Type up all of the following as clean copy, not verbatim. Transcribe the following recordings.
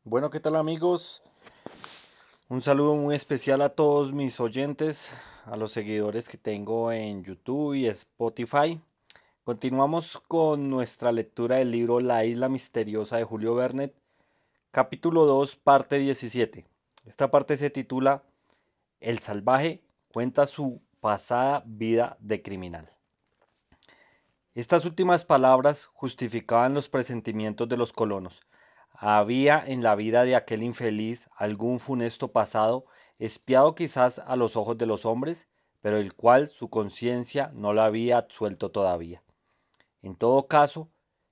Bueno, ¿qué tal amigos? Un saludo muy especial a todos mis oyentes, a los seguidores que tengo en YouTube y Spotify. Continuamos con nuestra lectura del libro La isla misteriosa de Julio Verne, capítulo 2, parte 17. Esta parte se titula El salvaje cuenta su pasada vida de criminal. Estas últimas palabras justificaban los presentimientos de los colonos. Había en la vida de aquel infeliz algún funesto pasado, espiado quizás a los ojos de los hombres, pero el cual su conciencia no la había absuelto todavía. En todo caso,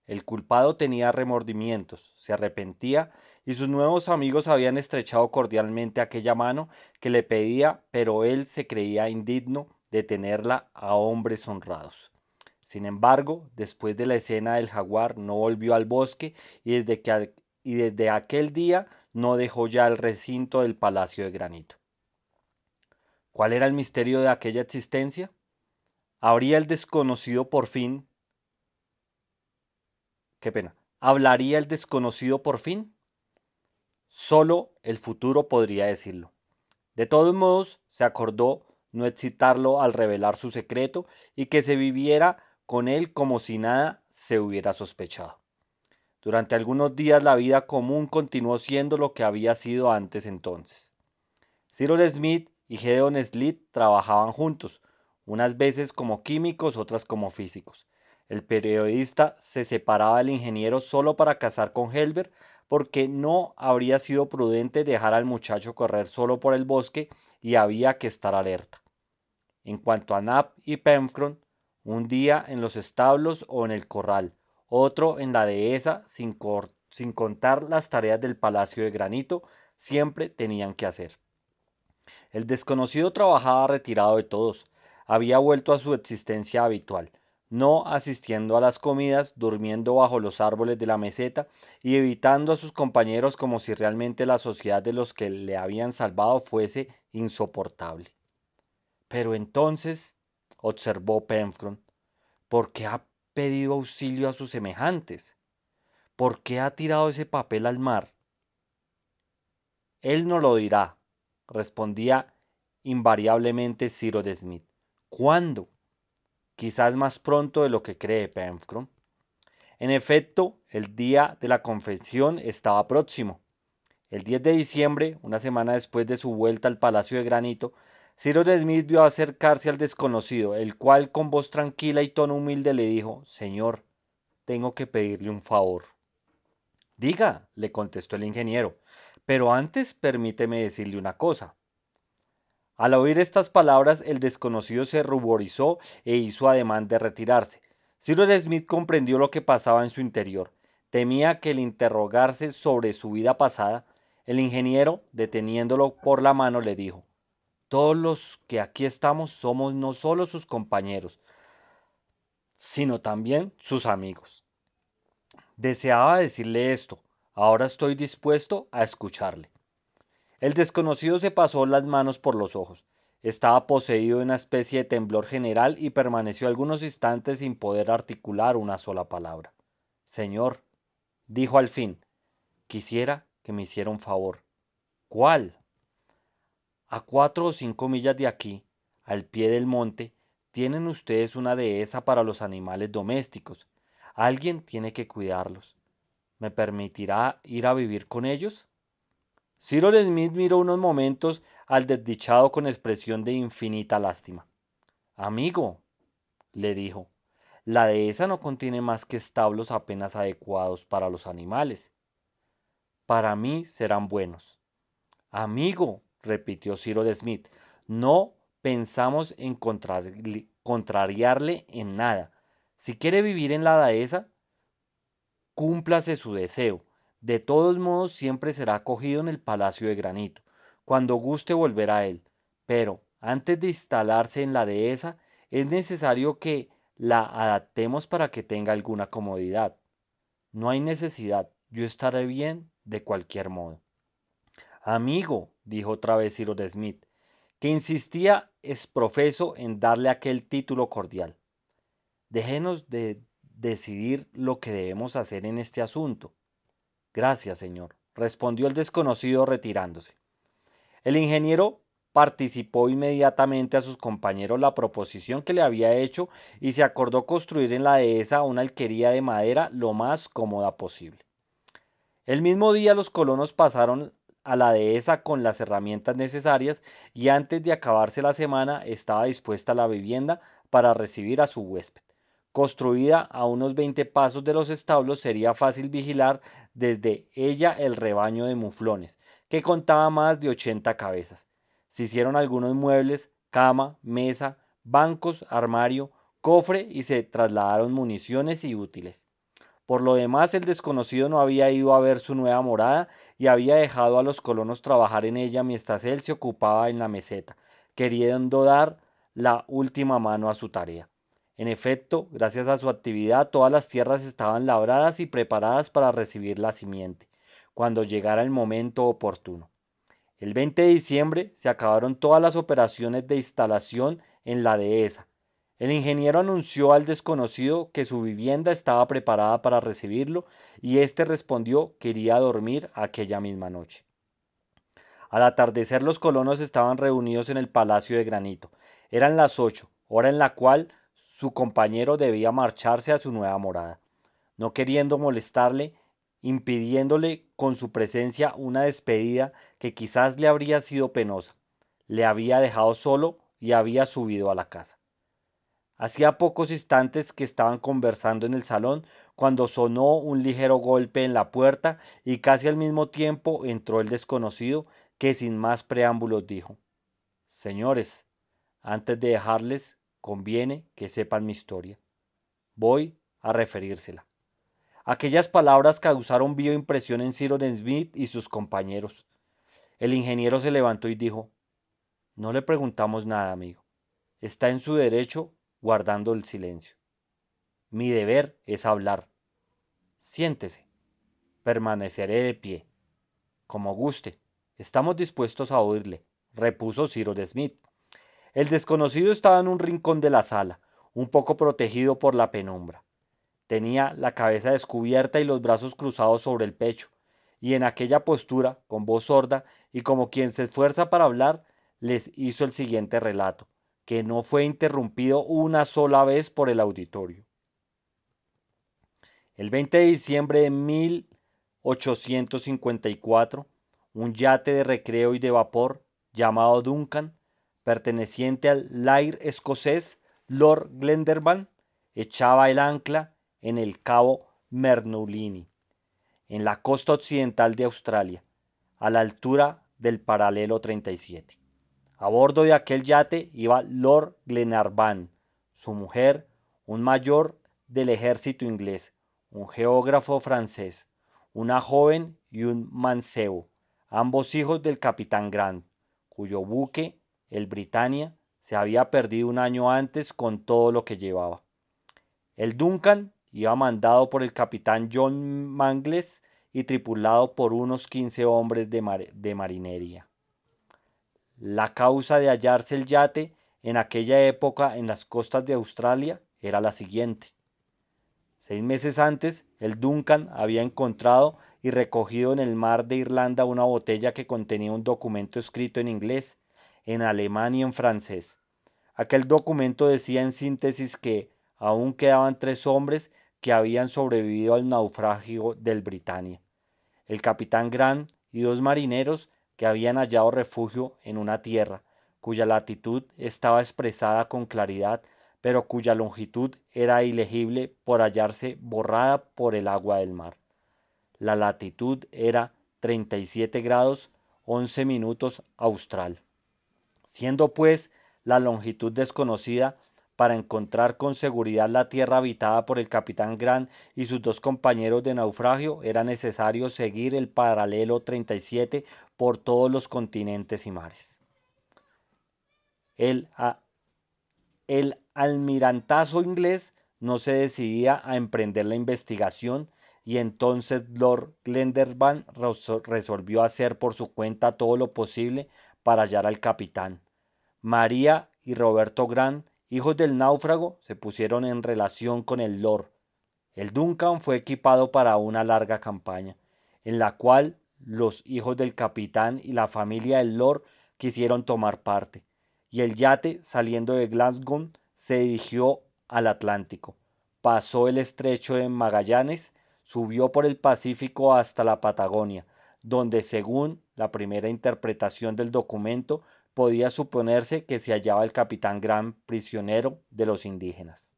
el culpado tenía remordimientos, se arrepentía, y sus nuevos amigos habían estrechado cordialmente aquella mano que le pedía, pero él se creía indigno de tenerla a hombres honrados. Sin embargo, después de la escena del jaguar, no volvió al bosque y desde aquel día no dejó ya el recinto del Palacio de Granito. ¿Cuál era el misterio de aquella existencia? ¿Habría el desconocido por fin? Qué pena. ¿Hablaría el desconocido por fin? Solo el futuro podría decirlo. De todos modos, se acordó no excitarlo al revelar su secreto y que se viviera con él como si nada se hubiera sospechado. Durante algunos días la vida común continuó siendo lo que había sido antes entonces. Cyril Smith y Gedeon Smith trabajaban juntos, unas veces como químicos, otras como físicos. El periodista se separaba del ingeniero solo para cazar con Helber porque no habría sido prudente dejar al muchacho correr solo por el bosque y había que estar alerta. En cuanto a Knapp y Penfron, un día en los establos o en el corral, otro en la dehesa, sin contar las tareas del palacio de granito, siempre tenían que hacer. El desconocido trabajaba retirado de todos, había vuelto a su existencia habitual, no asistiendo a las comidas, durmiendo bajo los árboles de la meseta y evitando a sus compañeros como si realmente la sociedad de los que le habían salvado fuese insoportable. Pero entonces, observó Penfron, ¿por qué ha pedido auxilio a sus semejantes? ¿Por qué ha tirado ese papel al mar? Él no lo dirá, respondía invariablemente Ciro de Smith. ¿Cuándo? Quizás más pronto de lo que cree Penfron. En efecto, el día de la confesión estaba próximo. El 10 de diciembre, una semana después de su vuelta al Palacio de Granito, Cyrus Smith vio acercarse al desconocido, el cual con voz tranquila y tono humilde le dijo: Señor, tengo que pedirle un favor. Diga, le contestó el ingeniero, pero antes permíteme decirle una cosa. Al oír estas palabras, el desconocido se ruborizó e hizo ademán de retirarse. Cyrus Smith comprendió lo que pasaba en su interior. Temía que el interrogarse sobre su vida pasada, el ingeniero, deteniéndolo por la mano, le dijo: Todos los que aquí estamos somos no solo sus compañeros, sino también sus amigos. Deseaba decirle esto, ahora estoy dispuesto a escucharle. El desconocido se pasó las manos por los ojos. Estaba poseído de una especie de temblor general y permaneció algunos instantes sin poder articular una sola palabra. Señor, dijo al fin, quisiera que me hiciera un favor. ¿Cuál? A 4 o 5 millas de aquí, al pie del monte, tienen ustedes una dehesa para los animales domésticos. Alguien tiene que cuidarlos. ¿Me permitirá ir a vivir con ellos? Cyril Smith miró unos momentos al desdichado con expresión de infinita lástima. Amigo, le dijo, la dehesa no contiene más que establos apenas adecuados para los animales. Para mí serán buenos. Amigo, repitió Cyril Smith, no pensamos en contrariarle en nada. Si quiere vivir en la dehesa, cúmplase su deseo. De todos modos, siempre será acogido en el Palacio de Granito, cuando guste volver a él. Pero, antes de instalarse en la dehesa, es necesario que la adaptemos para que tenga alguna comodidad. No hay necesidad, yo estaré bien de cualquier modo. Amigo, dijo otra vez Cyrus Smith, que insistía esprofeso en darle aquel título cordial. Déjenos de decidir lo que debemos hacer en este asunto. Gracias, señor, respondió el desconocido retirándose. El ingeniero participó inmediatamente a sus compañeros la proposición que le había hecho y se acordó construir en la dehesa una alquería de madera lo más cómoda posible. El mismo día los colonos pasaron a la dehesa con las herramientas necesarias y antes de acabarse la semana estaba dispuesta la vivienda para recibir a su huésped. Construida a unos 20 pasos de los establos, sería fácil vigilar desde ella el rebaño de muflones, que contaba más de 80 cabezas. Se hicieron algunos muebles, cama, mesa, bancos, armario, cofre y se trasladaron municiones y útiles. Por lo demás, el desconocido no había ido a ver su nueva morada y había dejado a los colonos trabajar en ella mientras él se ocupaba en la meseta, queriendo dar la última mano a su tarea. En efecto, gracias a su actividad, todas las tierras estaban labradas y preparadas para recibir la simiente, cuando llegara el momento oportuno. El 20 de diciembre se acabaron todas las operaciones de instalación en la dehesa. El ingeniero anunció al desconocido que su vivienda estaba preparada para recibirlo y éste respondió que iría a dormir aquella misma noche. Al atardecer los colonos estaban reunidos en el Palacio de Granito. Eran las 8, hora en la cual su compañero debía marcharse a su nueva morada. No queriendo molestarle, impidiéndole con su presencia una despedida que quizás le habría sido penosa, le había dejado solo y había subido a la casa. Hacía pocos instantes que estaban conversando en el salón cuando sonó un ligero golpe en la puerta y casi al mismo tiempo entró el desconocido que sin más preámbulos dijo: Señores, antes de dejarles, conviene que sepan mi historia. Voy a referírsela. Aquellas palabras causaron viva impresión en Cyrus Smith y sus compañeros. El ingeniero se levantó y dijo: No le preguntamos nada, amigo. Está en su derecho guardando el silencio. Mi deber es hablar. Siéntese. Permaneceré de pie. Como guste. Estamos dispuestos a oírle, repuso Cyrus Smith. El desconocido estaba en un rincón de la sala, un poco protegido por la penumbra. Tenía la cabeza descubierta y los brazos cruzados sobre el pecho, y en aquella postura, con voz sorda y como quien se esfuerza para hablar, les hizo el siguiente relato, que no fue interrumpido una sola vez por el auditorio. El 20 de diciembre de 1854, un yate de recreo y de vapor llamado Duncan, perteneciente al Laird escocés Lord Glenarvan, echaba el ancla en el cabo Mernulini, en la costa occidental de Australia, a la altura del paralelo 37. A bordo de aquel yate iba Lord Glenarvan, su mujer, un mayor del ejército inglés, un geógrafo francés, una joven y un mancebo, ambos hijos del capitán Grant, cuyo buque, el Britannia, se había perdido un año antes con todo lo que llevaba. El Duncan iba mandado por el capitán John Mangles y tripulado por unos 15 hombres de marinería. La causa de hallarse el yate en aquella época en las costas de Australia era la siguiente. 6 meses antes, el Duncan había encontrado y recogido en el mar de Irlanda una botella que contenía un documento escrito en inglés, en alemán y en francés. Aquel documento decía en síntesis que aún quedaban 3 hombres que habían sobrevivido al naufragio del Britannia: el capitán Grant y 2 marineros que habían hallado refugio en una tierra cuya latitud estaba expresada con claridad, pero cuya longitud era ilegible por hallarse borrada por el agua del mar. La latitud era 37 grados 11 minutos austral. Siendo pues la longitud desconocida, para encontrar con seguridad la tierra habitada por el capitán Grant y sus 2 compañeros de naufragio, era necesario seguir el paralelo 37 por todos los continentes y mares. El, el almirantazo inglés no se decidía a emprender la investigación y entonces Lord Glenarvan resolvió hacer por su cuenta todo lo posible para hallar al capitán. María y Roberto Grant, hijos del náufrago, se pusieron en relación con el Lord. El Duncan fue equipado para una larga campaña, en la cual los hijos del capitán y la familia del Lord quisieron tomar parte, y el yate, saliendo de Glasgow, se dirigió al Atlántico, pasó el estrecho de Magallanes, subió por el Pacífico hasta la Patagonia, donde, según la primera interpretación del documento, podía suponerse que se hallaba el capitán Grant prisionero de los indígenas.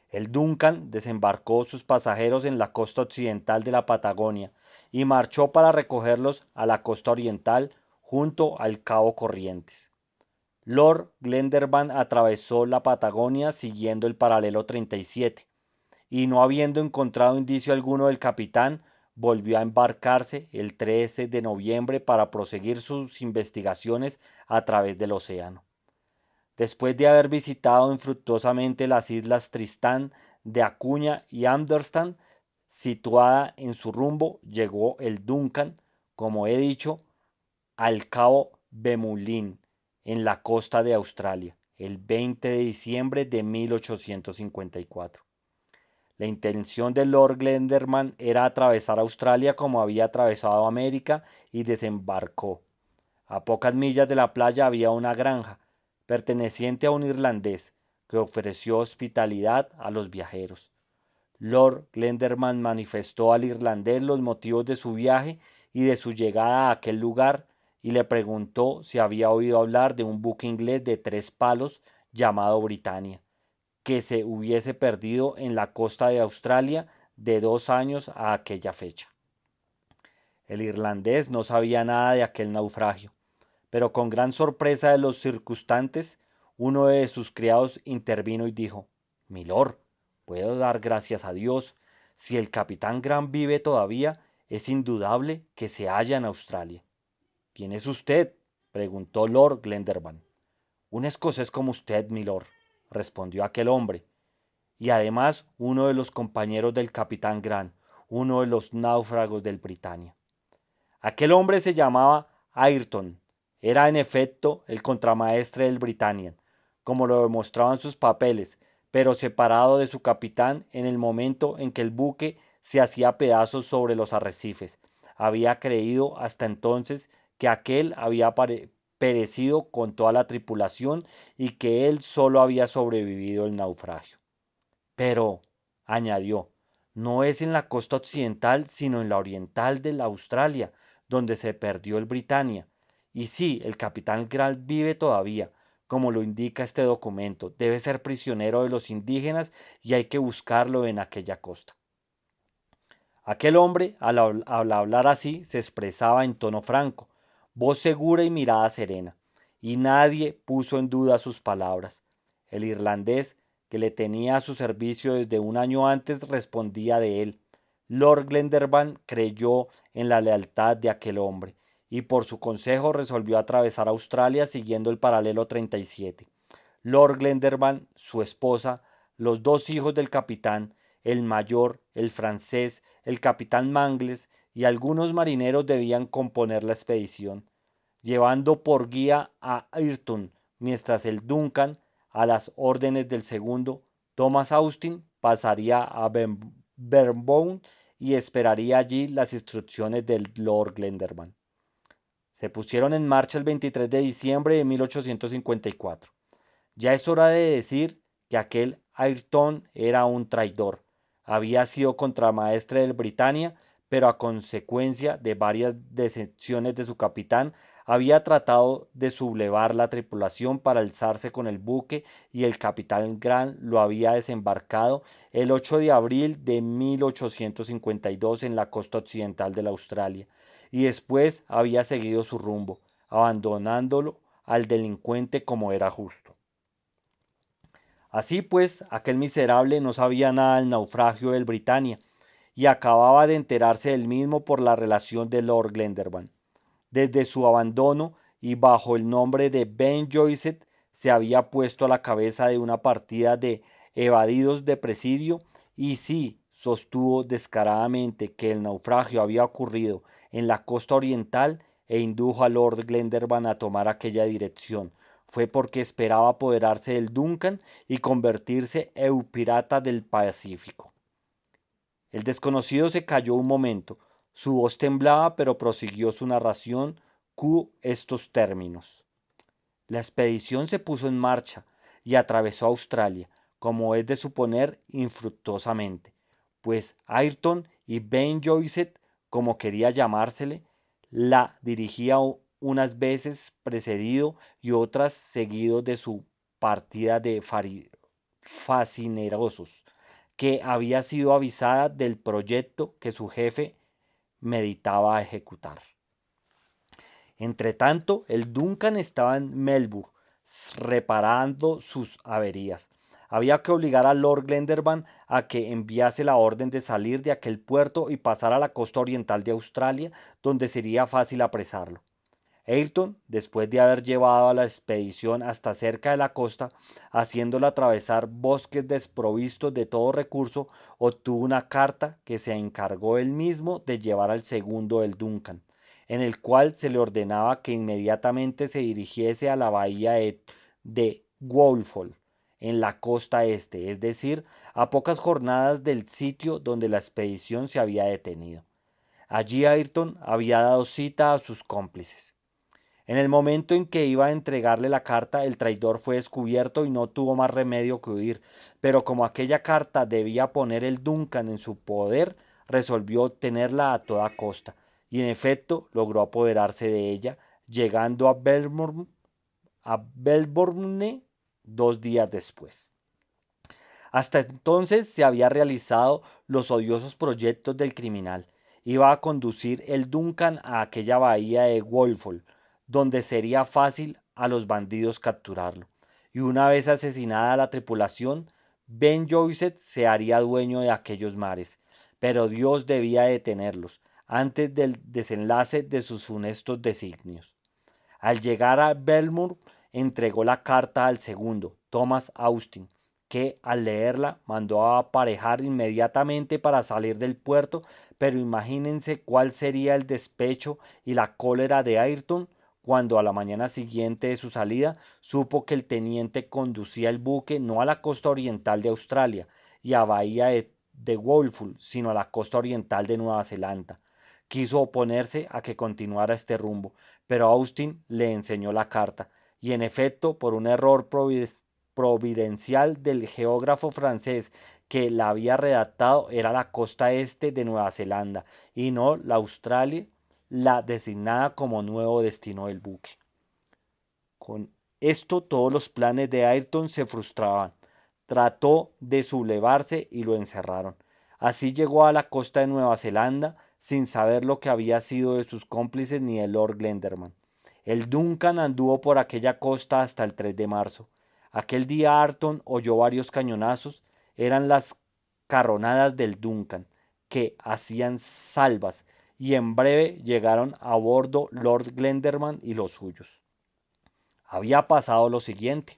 El Duncan desembarcó sus pasajeros en la costa occidental de la Patagonia y marchó para recogerlos a la costa oriental junto al cabo Corrientes. Lord Glendervan atravesó la Patagonia siguiendo el paralelo 37 y no habiendo encontrado indicio alguno del capitán, volvió a embarcarse el 13 de noviembre para proseguir sus investigaciones a través del océano. Después de haber visitado infructuosamente las islas Tristán de Acuña y Anderstan, situada en su rumbo, llegó el Duncan, como he dicho, al cabo Bemulín, en la costa de Australia, el 20 de diciembre de 1854. La intención de Lord Glenderman era atravesar Australia como había atravesado América y desembarcó. A pocas millas de la playa había una granja, perteneciente a un irlandés, que ofreció hospitalidad a los viajeros. Lord Glenderman manifestó al irlandés los motivos de su viaje y de su llegada a aquel lugar y le preguntó si había oído hablar de un buque inglés de 3 palos llamado Britannia, que se hubiese perdido en la costa de Australia de 2 años a aquella fecha. El irlandés no sabía nada de aquel naufragio, pero con gran sorpresa de los circunstantes, uno de sus criados intervino y dijo: Milord, puedo dar gracias a Dios. Si el capitán Grant vive todavía, es indudable que se halla en Australia. ¿Quién es usted?, preguntó Lord Glendervan. Un escocés como usted, milord, respondió aquel hombre, y además uno de los compañeros del capitán Grant, uno de los náufragos del Britannia. Aquel hombre se llamaba Ayrton, era en efecto el contramaestre del Britannian, como lo demostraban sus papeles, pero separado de su capitán en el momento en que el buque se hacía pedazos sobre los arrecifes. Había creído hasta entonces que aquel había perecido con toda la tripulación y que él solo había sobrevivido el naufragio. Pero, añadió, no es en la costa occidental, sino en la oriental de la Australia, donde se perdió el Britannia. Y sí, el capitán Grant vive todavía, como lo indica este documento. Debe ser prisionero de los indígenas y hay que buscarlo en aquella costa. Aquel hombre, al hablar así, se expresaba en tono franco, voz segura y mirada serena, y nadie puso en duda sus palabras. El irlandés, que le tenía a su servicio desde un año antes, respondía de él. Lord Glendervan creyó en la lealtad de aquel hombre, y por su consejo resolvió atravesar Australia siguiendo el paralelo 37. Lord Glendervan, su esposa, los 2 hijos del capitán, el mayor, el francés, el capitán Mangles y algunos marineros debían componer la expedición, llevando por guía a Ayrton, mientras el Duncan, a las órdenes del segundo, Thomas Austin, pasaría a Bernbourne y esperaría allí las instrucciones del Lord Glendervan. Se pusieron en marcha el 23 de diciembre de 1854. Ya es hora de decir que aquel Ayrton era un traidor. Había sido contramaestre del Britannia, pero a consecuencia de varias decepciones de su capitán, había tratado de sublevar la tripulación para alzarse con el buque y el capitán Grant lo había desembarcado el 8 de abril de 1852 en la costa occidental de la Australia y después había seguido su rumbo, abandonándolo al delincuente como era justo. Así pues, aquel miserable no sabía nada del naufragio del Britannia y acababa de enterarse del mismo por la relación de Lord Glendervan. Desde su abandono y bajo el nombre de Ben Joyce se había puesto a la cabeza de una partida de evadidos de presidio y sí sostuvo descaradamente que el naufragio había ocurrido en la costa oriental e indujo a Lord Glendervan a tomar aquella dirección. Fue porque esperaba apoderarse del Duncan y convertirse en pirata del Pacífico. El desconocido se calló un momento, Su voz temblaba, pero prosiguió su narración con estos términos. La expedición se puso en marcha y atravesó Australia, como es de suponer, infructuosamente, pues Ayrton y Ben Joyce, como quería llamársele, la dirigía unas veces precedido y otras seguido de su partida de fascinerosos, que había sido avisada del proyecto que su jefe meditaba ejecutar. Entretanto, el Duncan estaba en Melbourne reparando sus averías. Había que obligar a Lord Glenarvan a que enviase la orden de salir de aquel puerto y pasar a la costa oriental de Australia, donde sería fácil apresarlo. Ayrton, después de haber llevado a la expedición hasta cerca de la costa, haciéndola atravesar bosques desprovistos de todo recurso, obtuvo una carta que se encargó él mismo de llevar al segundo del Duncan, en el cual se le ordenaba que inmediatamente se dirigiese a la bahía de Woolfolk, en la costa este, es decir, a pocas jornadas del sitio donde la expedición se había detenido. Allí Ayrton había dado cita a sus cómplices. En el momento en que iba a entregarle la carta, el traidor fue descubierto y no tuvo más remedio que huir, pero como aquella carta debía poner el Duncan en su poder, resolvió obtenerla a toda costa, y en efecto logró apoderarse de ella, llegando a Melbourne 2 días después. Hasta entonces se había realizado los odiosos proyectos del criminal. Iba a conducir el Duncan a aquella bahía de Woolfolk, donde sería fácil a los bandidos capturarlo. Y una vez asesinada la tripulación, Ben Joyce se haría dueño de aquellos mares. Pero Dios debía detenerlos antes del desenlace de sus funestos designios. Al llegar a Belmore, entregó la carta al segundo, Thomas Austin, que al leerla mandó a aparejar inmediatamente para salir del puerto, pero imagínense cuál sería el despecho y la cólera de Ayrton cuando a la mañana siguiente de su salida supo que el teniente conducía el buque no a la costa oriental de Australia y a bahía de Woolfolk, sino a la costa oriental de Nueva Zelanda. Quiso oponerse a que continuara este rumbo, pero Austin le enseñó la carta, y en efecto, por un error providencial del geógrafo francés que la había redactado, era la costa este de Nueva Zelanda, y no la Australia, la designada como nuevo destino del buque. Con esto todos los planes de Ayrton se frustraban. Trató de sublevarse y lo encerraron. Así llegó a la costa de Nueva Zelanda sin saber lo que había sido de sus cómplices ni de Lord Glenarvan. El Duncan anduvo por aquella costa hasta el 3 de marzo. Aquel día Ayrton oyó varios cañonazos. Eran las carronadas del Duncan, que hacían salvas, y en breve llegaron a bordo Lord Glenarvan y los suyos. Había pasado lo siguiente.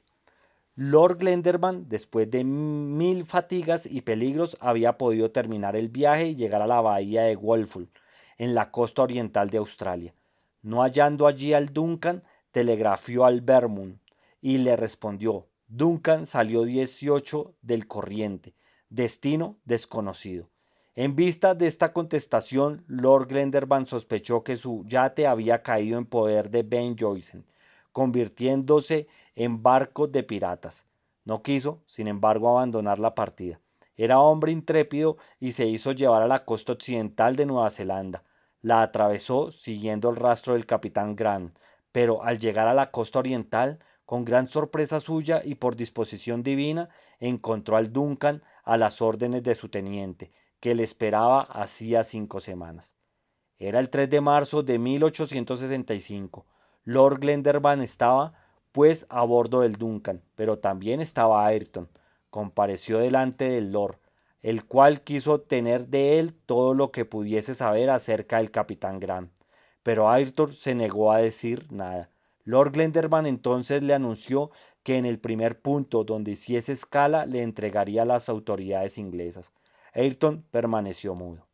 Lord Glenarvan, después de 1000 fatigas y peligros, había podido terminar el viaje y llegar a la bahía de Woolfolk, en la costa oriental de Australia. No hallando allí al Duncan, telegrafió al Vermont y le respondió: Duncan salió 18 del corriente, destino desconocido. En vista de esta contestación, Lord Glenarvan sospechó que su yate había caído en poder de Ben Joyce, convirtiéndose en barco de piratas. No quiso, sin embargo, abandonar la partida. Era hombre intrépido y se hizo llevar a la costa occidental de Nueva Zelanda. La atravesó siguiendo el rastro del capitán Grant, pero al llegar a la costa oriental, con gran sorpresa suya y por disposición divina, encontró al Duncan a las órdenes de su teniente, que le esperaba hacía 5 semanas. Era el 3 de marzo de 1865. Lord Glenarvan estaba, pues, a bordo del Duncan, pero también estaba Ayrton. Compareció delante del Lord, el cual quiso obtener de él todo lo que pudiese saber acerca del capitán Grant, pero Ayrton se negó a decir nada. Lord Glenarvan entonces le anunció que en el primer punto donde hiciese escala le entregaría a las autoridades inglesas. Ayrton permaneció mudo.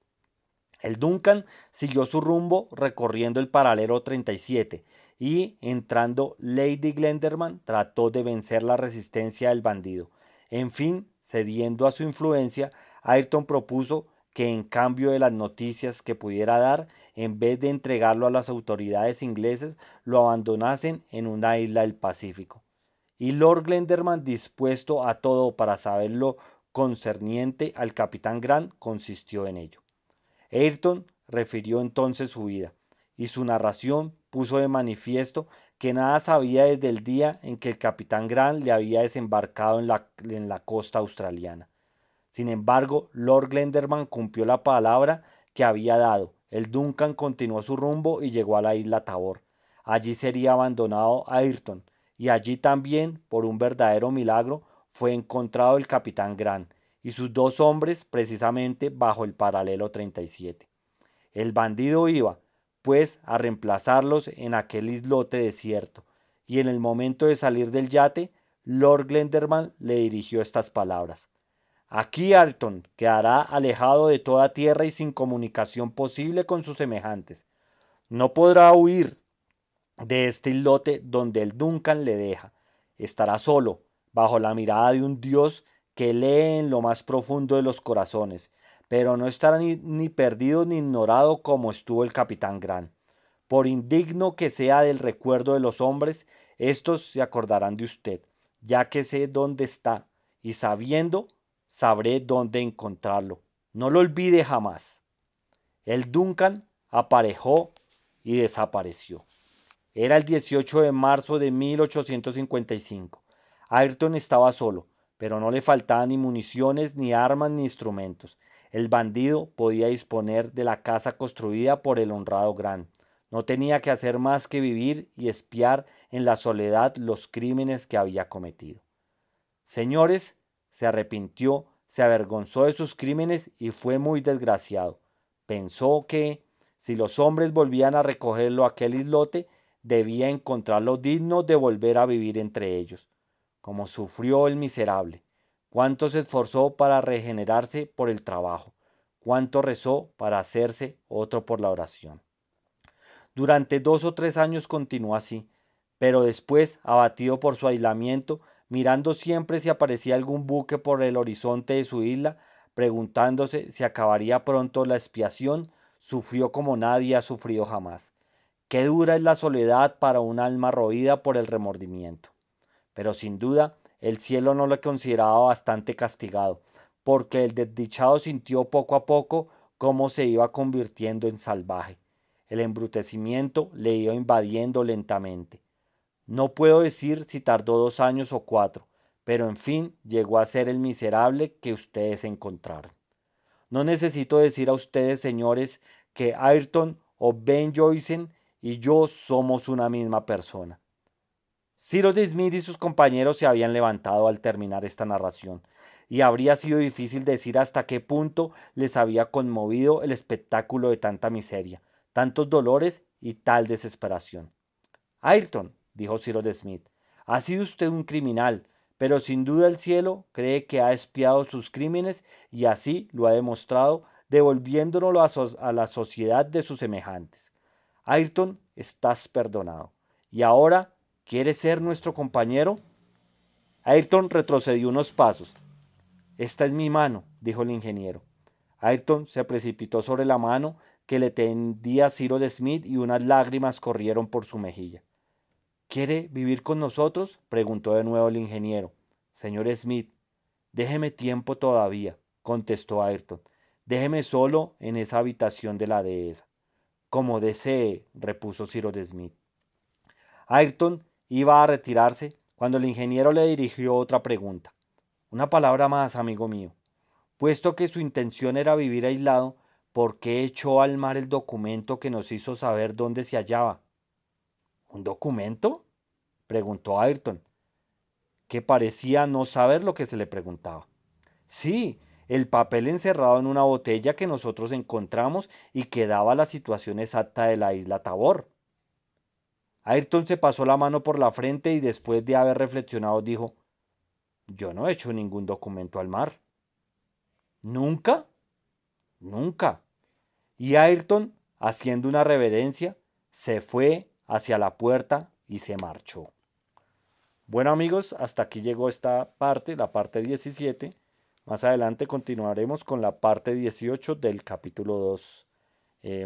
El Duncan siguió su rumbo recorriendo el paralelo 37 y, entrando Lady Glenarvan, trató de vencer la resistencia del bandido. En fin, cediendo a su influencia, Ayrton propuso que en cambio de las noticias que pudiera dar, en vez de entregarlo a las autoridades inglesas, lo abandonasen en una isla del Pacífico. Y Lord Glenderman, dispuesto a todo para saber lo concerniente al capitán Grant, consistió en ello. Ayrton refirió entonces su vida, y su narración puso de manifiesto que nada sabía desde el día en que el capitán Grant le había desembarcado en la costa australiana. Sin embargo, Lord Glenderman cumplió la palabra que había dado. El Duncan continuó su rumbo y llegó a la isla Tabor. Allí sería abandonado Ayrton, y allí también, por un verdadero milagro, fue encontrado el capitán Grant y sus dos hombres precisamente bajo el paralelo 37. El bandido iba, pues, a reemplazarlos en aquel islote desierto, y en el momento de salir del yate, Lord Glenderman le dirigió estas palabras. Aquí Ayrton quedará alejado de toda tierra y sin comunicación posible con sus semejantes. No podrá huir de este islote donde el Duncan le deja. Estará solo, bajo la mirada de un Dios que lee en lo más profundo de los corazones, pero no estará ni perdido ni ignorado como estuvo el capitán Grant. Por indigno que sea del recuerdo de los hombres, estos se acordarán de usted, ya que sé dónde está, y sabiendo, sabré dónde encontrarlo. No lo olvide jamás. El Duncan aparejó y desapareció. Era el 18 de marzo de 1855. Ayrton estaba solo, pero no le faltaban ni municiones, ni armas, ni instrumentos. El bandido podía disponer de la casa construida por el honrado Grant. No tenía que hacer más que vivir y espiar en la soledad los crímenes que había cometido. Señores, se arrepintió, se avergonzó de sus crímenes y fue muy desgraciado. Pensó que, si los hombres volvían a recogerlo a aquel islote, debía encontrarlo digno de volver a vivir entre ellos. Como sufrió el miserable, cuánto se esforzó para regenerarse por el trabajo, cuánto rezó para hacerse otro por la oración. Durante 2 o 3 años continuó así, pero después, abatido por su aislamiento, mirando siempre si aparecía algún buque por el horizonte de su isla, preguntándose si acabaría pronto la expiación, sufrió como nadie ha sufrido jamás. Qué dura es la soledad para un alma roída por el remordimiento. Pero sin duda, el cielo no lo consideraba bastante castigado, porque el desdichado sintió poco a poco cómo se iba convirtiendo en salvaje. El embrutecimiento le iba invadiendo lentamente. No puedo decir si tardó 2 años o 4, pero en fin llegó a ser el miserable que ustedes encontraron. No necesito decir a ustedes, señores, que Ayrton o Ben Joyce y yo somos una misma persona. Cyrus Smith y sus compañeros se habían levantado al terminar esta narración, y habría sido difícil decir hasta qué punto les había conmovido el espectáculo de tanta miseria, tantos dolores y tal desesperación. Ayrton, dijo Cyrus Smith, ha sido usted un criminal, pero sin duda el cielo cree que ha expiado sus crímenes y así lo ha demostrado, devolviéndolo a la sociedad de sus semejantes. Ayrton, estás perdonado. Y ahora, ¿quieres ser nuestro compañero? Ayrton retrocedió unos pasos. Esta es mi mano, dijo el ingeniero. Ayrton se precipitó sobre la mano que le tendía Cyrus Smith y unas lágrimas corrieron por su mejilla. ¿Quiere vivir con nosotros? Preguntó de nuevo el ingeniero. Señor Smith, déjeme tiempo todavía, contestó Ayrton. Déjeme solo en esa habitación de la dehesa. Como desee, repuso Cyrus Smith. Ayrton iba a retirarse cuando el ingeniero le dirigió otra pregunta. Una palabra más, amigo mío. Puesto que su intención era vivir aislado, ¿por qué echó al mar el documento que nos hizo saber dónde se hallaba? ¿Un documento? Preguntó Ayrton, que parecía no saber lo que se le preguntaba. Sí, el papel encerrado en una botella que nosotros encontramos y que daba la situación exacta de la isla Tabor. Ayrton se pasó la mano por la frente y después de haber reflexionado dijo, yo no he hecho ningún documento al mar. ¿Nunca? Nunca. Y Ayrton, haciendo una reverencia, se fue hacia la puerta y se marchó. Bueno amigos, hasta aquí llegó esta parte, la parte 17. Más adelante continuaremos con la parte 18 del capítulo 2.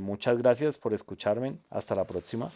Muchas gracias por escucharme. Hasta la próxima.